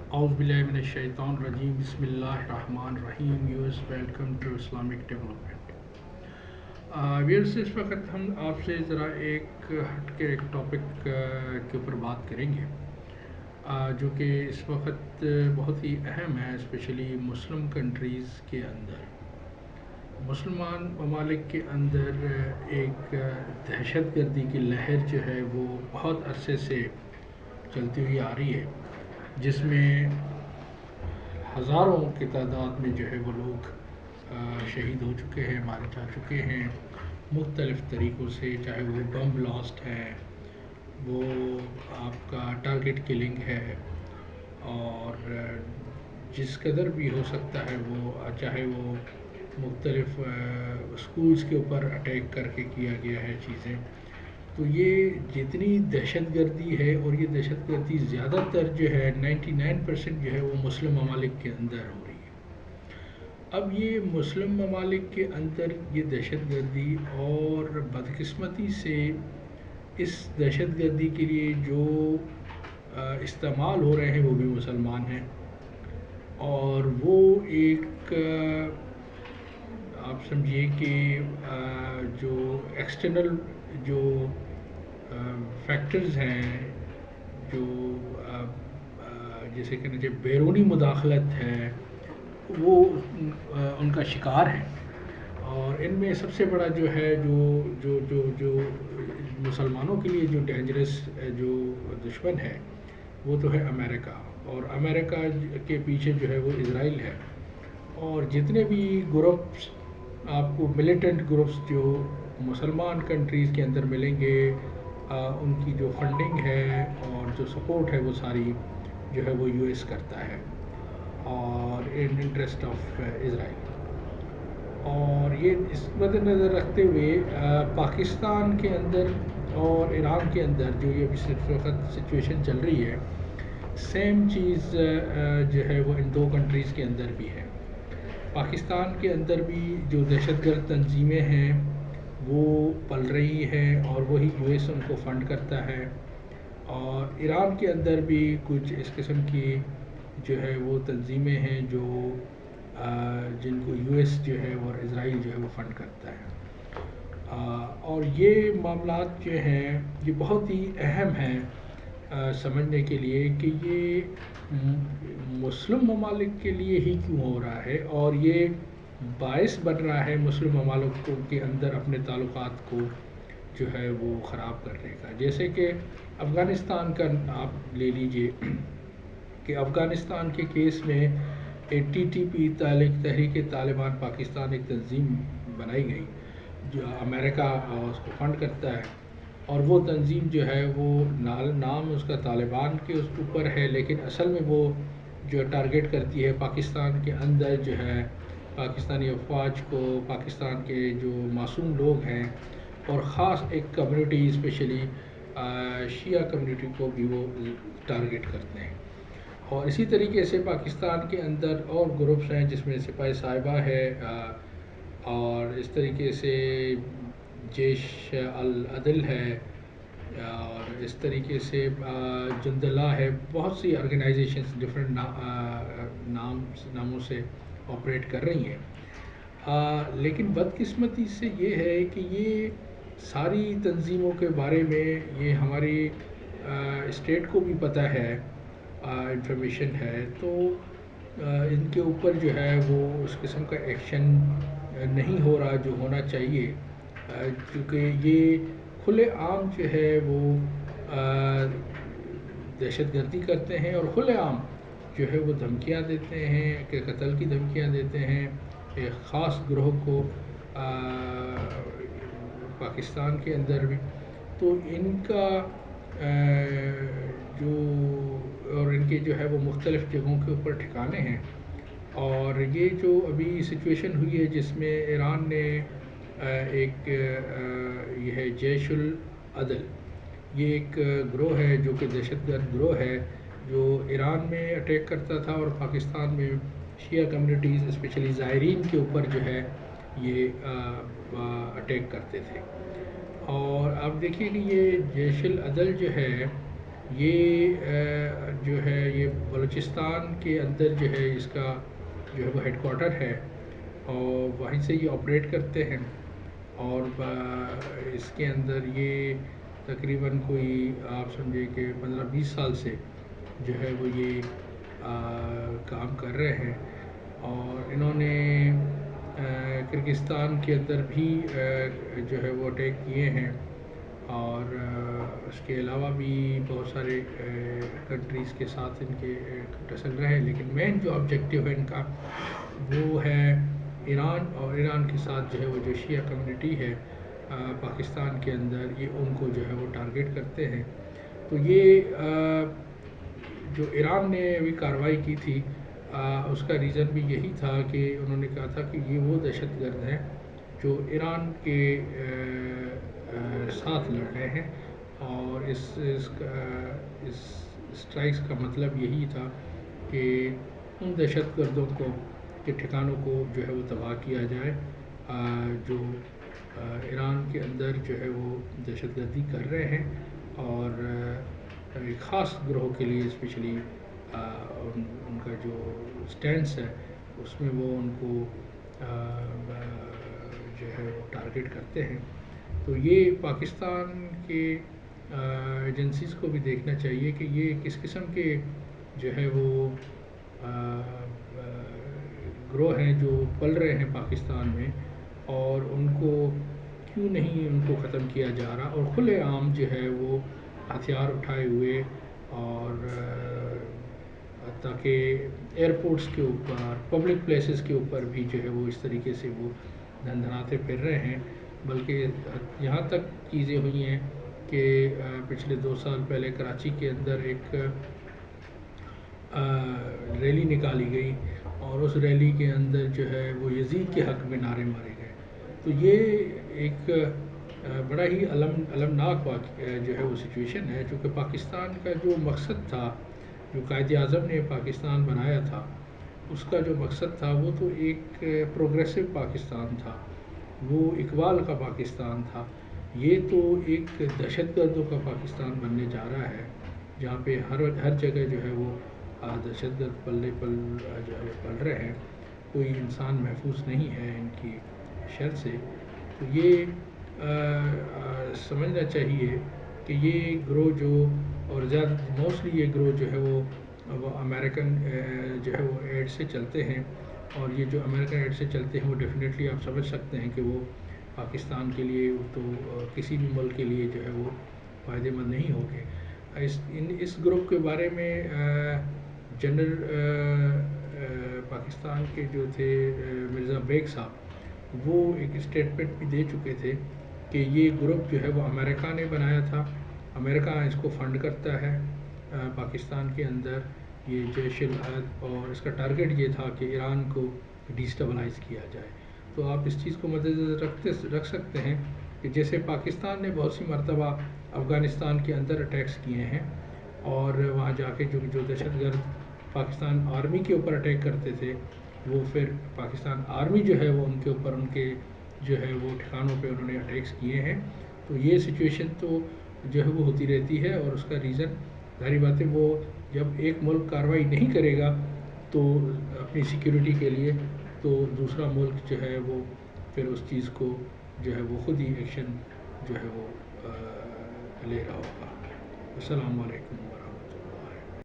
اعوذ باللہ من الشیطان الرجیم بسم اللہ الرحمن الرحیم you're welcome to Islamic development ویئرس اس وقت ہم آپ سے ذرا ایک ہٹ کے ایک ٹاپک کے اوپر بات کریں گے جو کہ اس وقت بہت ہی اہم ہے اسپیشلی مسلم کنٹریز کے اندر مسلمان ممالک کے اندر ایک دہشت گردی کی لہر جو ہے وہ بہت عرصے سے چلتی ہوئی آ رہی ہے جس میں ہزاروں کی تعداد میں جو ہے وہ لوگ شہید ہو چکے ہیں مارے جا چکے ہیں مختلف طریقوں سے چاہے وہ بم بلاسٹ ہے وہ آپ کا ٹارگٹ کلنگ ہے اور جس قدر بھی ہو سکتا ہے وہ چاہے وہ مختلف اسکولز کے اوپر اٹیک کر کے کیا گیا ہے چیزیں تو یہ جتنی دہشت گردی ہے اور یہ دہشت گردی زیادہ تر جو ہے 99% جو ہے وہ مسلم ممالک کے اندر ہو رہی ہے اب یہ مسلم ممالک کے اندر یہ دہشت گردی اور بدقسمتی سے اس دہشت گردی کے لیے جو استعمال ہو رہے ہیں وہ بھی مسلمان ہیں اور وہ ایک آپ سمجھیے کہ جو ایکسٹرنل جو فیکٹرز ہیں جو جیسے کہ جو بیرونی مداخلت ہے وہ ان کا شکار ہے اور ان میں سب سے بڑا جو ہے جو مسلمانوں کے لیے جو ڈینجرس جو دشمن ہے وہ تو ہے امریکہ اور امریکہ کے پیچھے جو ہے وہ اسرائیل ہے اور جتنے بھی گروپس آپ کو ملیٹنٹ گروپس جو مسلمان کنٹریز کے اندر ملیں گے ان کی جو فنڈنگ ہے اور جو سپورٹ ہے وہ ساری جو ہے وہ یو ایس کرتا ہے اور ان انٹرسٹ آف اسرائیل اور یہ اس مد نظر رکھتے ہوئے پاکستان کے اندر اور ایران کے اندر جو یہ اس وقت سچویشن چل رہی ہے سیم چیز جو ہے وہ ان دو کنٹریز کے اندر بھی ہے پاکستان کے اندر بھی جو دہشت گرد تنظیمیں ہیں وہ پل رہی ہیں اور وہی یو ایس ان کو فنڈ کرتا ہے اور ایران کے اندر بھی کچھ اس قسم کی جو ہے وہ تنظیمیں ہیں جو جن کو یو ایس جو ہے اور اسرائیل جو ہے وہ فنڈ کرتا ہے اور یہ معاملات جو ہیں یہ بہت ہی اہم ہیں سمجھنے کے لیے کہ یہ مسلم ممالک کے لیے ہی کیوں ہو رہا ہے اور یہ باعث بن رہا ہے مسلم ممالک کے اندر اپنے تعلقات کو جو ہے وہ خراب کرنے کا جیسے کہ افغانستان کا آپ لے لیجئے کہ افغانستان کے کیس میں ٹی ٹی پی تحریک طالبان پاکستان ایک تنظیم بنائی گئی جو امریکہ اس کو فنڈ کرتا ہے اور وہ تنظیم جو ہے وہ نام اس کا طالبان کے اس اوپر ہے لیکن اصل میں وہ جو ٹارگٹ کرتی ہے پاکستان کے اندر جو ہے پاکستانی افواج کو پاکستان کے جو معصوم لوگ ہیں اور خاص ایک کمیونٹی اسپیشلی شیعہ کمیونٹی کو بھی وہ ٹارگٹ کرتے ہیں اور اسی طریقے سے پاکستان کے اندر اور گروپس ہیں جس میں سپاہی صاحبہ ہے اور اس طریقے سے جیش العدل ہے اور اس طریقے سے جندلہ ہے بہت سی آرگنائزیشنس ڈفرینٹ ناموں سے آپریٹ کر رہی ہیں لیکن بدقسمتی سے یہ ہے کہ یہ ساری تنظیموں کے بارے میں یہ ہماری اسٹیٹ کو بھی پتہ ہے انفارمیشن ہے تو ان کے اوپر جو ہے وہ اس قسم کا ایکشن نہیں ہو رہا جو ہونا چاہیے کیونکہ یہ کھلے عام جو ہے وہ دہشت گردی کرتے ہیں اور کھلے عام جو ہے وہ دھمکیاں دیتے ہیں کہ قتل کی دھمکیاں دیتے ہیں ایک خاص گروہ کو پاکستان کے اندر بھی تو ان کا جو اور ان کے جو ہے وہ مختلف جگہوں کے اوپر ٹھکانے ہیں اور یہ جو ابھی سچویشن ہوئی ہے جس میں ایران نے ایک یہ ہے جیش العدل یہ ایک گروہ ہے جو کہ دہشت گرد گروہ ہے جو ایران میں اٹیک کرتا تھا اور پاکستان میں شیعہ کمیونٹیز اسپیشلی زائرین کے اوپر جو ہے یہ اٹیک کرتے تھے اور آپ دیکھیے کہ یہ جیش العدل جو ہے یہ جو ہے یہ بلوچستان کے اندر جو ہے اس کا جو ہے وہ ہیڈ کوارٹر ہے اور وہیں سے یہ آپریٹ کرتے ہیں، اور اس کے اندر یہ تقریباً کوئی آپ سمجھے کہ 15-20 سال سے جو ہے وہ یہ کام کر رہے ہیں، اور انہوں نے کرغزستان کے اندر بھی جو ہے وہ اٹیک کیے ہیں، اور اس کے علاوہ بھی بہت سارے کنٹریز کے ساتھ ان کے ٹسل رہے ہیں، لیکن مین جو آبجیکٹیو ہے ان کا وہ ہے ایران، اور ایران کے ساتھ جو ہے وہ جو شیعہ کمیونٹی ہے پاکستان کے اندر، یہ ان کو جو ہے وہ ٹارگٹ کرتے ہیں۔ تو یہ جو ایران نے ابھی کارروائی کی تھی اس کا ریزن بھی یہی تھا کہ انہوں نے کہا تھا کہ یہ وہ دہشت گرد ہیں جو ایران کے ساتھ لڑ رہے ہیں، اور اس اسٹرائکس کا مطلب یہی تھا کہ ان دہشت گردوں کے ٹھکانوں کو جو ہے وہ تباہ کیا جائے جو ایران کے اندر جو ہے وہ دہشت گردی کر رہے ہیں، اور ایک خاص گروہ کے لیے اسپیشلی ان کا جو سٹینس ہے اس میں وہ ان کو جو ہے وہ ٹارگٹ کرتے ہیں۔ تو یہ پاکستان کے ایجنسیز کو بھی دیکھنا چاہیے کہ یہ کس قسم کے جو ہے وہ گروہ ہیں جو پل رہے ہیں پاکستان میں، اور ان کو کیوں نہیں ان کو ختم کیا جا رہا، اور کھلے عام جو ہے وہ ہتھیار اٹھائے ہوئے، اور تاکہ ایئرپورٹس کے اوپر پبلک پلیسز کے اوپر بھی جو ہے وہ اس طریقے سے وہ دھندناتے پھر رہے ہیں، بلکہ یہاں تک چیزیں ہوئی ہیں کہ پچھلے 2 سال پہلے کراچی کے اندر ایک ریلی نکالی گئی، اور اس ریلی کے اندر جو ہے وہ یزید کے حق میں نعرے مارے گئے۔ تو یہ ایک بڑا ہی المناک واقعہ جو ہے وہ سچویشن ہے، چونکہ پاکستان کا جو مقصد تھا، جو قائد اعظم نے پاکستان بنایا تھا، اس کا جو مقصد تھا وہ تو ایک پروگریسو پاکستان تھا، وہ اقبال کا پاکستان تھا۔ یہ تو ایک دہشت گردوں کا پاکستان بننے جا رہا ہے، جہاں پہ ہر جگہ جو ہے وہ دہشت گرد جو ہے پل رہے ہیں، کوئی انسان محفوظ نہیں ہے ان کی شر سے۔ تو یہ سمجھنا چاہیے کہ یہ گروہ جو، اور زیادہ موسٹلی یہ گروہ جو ہے وہ امریکن جو ہے وہ ایڈ سے چلتے ہیں، اور یہ جو امریکن ایڈ سے چلتے ہیں وہ ڈیفینیٹلی آپ سمجھ سکتے ہیں کہ وہ پاکستان کے لیے تو کسی بھی ملک کے لیے جو ہے وہ فائدہ مند نہیں ہوگے۔ اس گروپ کے بارے میں جنرل پاکستان کے جو تھے مرزا بیگ صاحب، وہ ایک اسٹیٹمنٹ بھی دے چکے تھے کہ یہ گروپ جو ہے وہ امریکہ نے بنایا تھا، امریکہ اس کو فنڈ کرتا ہے پاکستان کے اندر یہ جیش العہد، اور اس کا ٹارگٹ یہ تھا کہ ایران کو ڈیسٹیبلائز کیا جائے۔ تو آپ اس چیز کو مد نظر رکھ سکتے ہیں کہ جیسے پاکستان نے بہت سی مرتبہ افغانستان کے اندر اٹیکس کیے ہیں، اور وہاں جا کے جو دہشت گرد پاکستان آرمی کے اوپر اٹیک کرتے تھے، وہ پھر پاکستان آرمی جو ہے وہ ان کے اوپر ان کے جو ہے وہ ٹھکانوں پہ انہوں نے اٹیکس کیے ہیں۔ تو یہ سچویشن تو جو ہے وہ ہوتی رہتی ہے، اور اس کا ریزن ظاہری بات ہے، وہ جب ایک ملک کارروائی نہیں کرے گا تو اپنی سیکیورٹی کے لیے، تو دوسرا ملک جو ہے وہ پھر اس چیز کو جو ہے وہ خود ہی ایکشن جو ہے وہ لے رہا ہوگا۔ السلام علیکم۔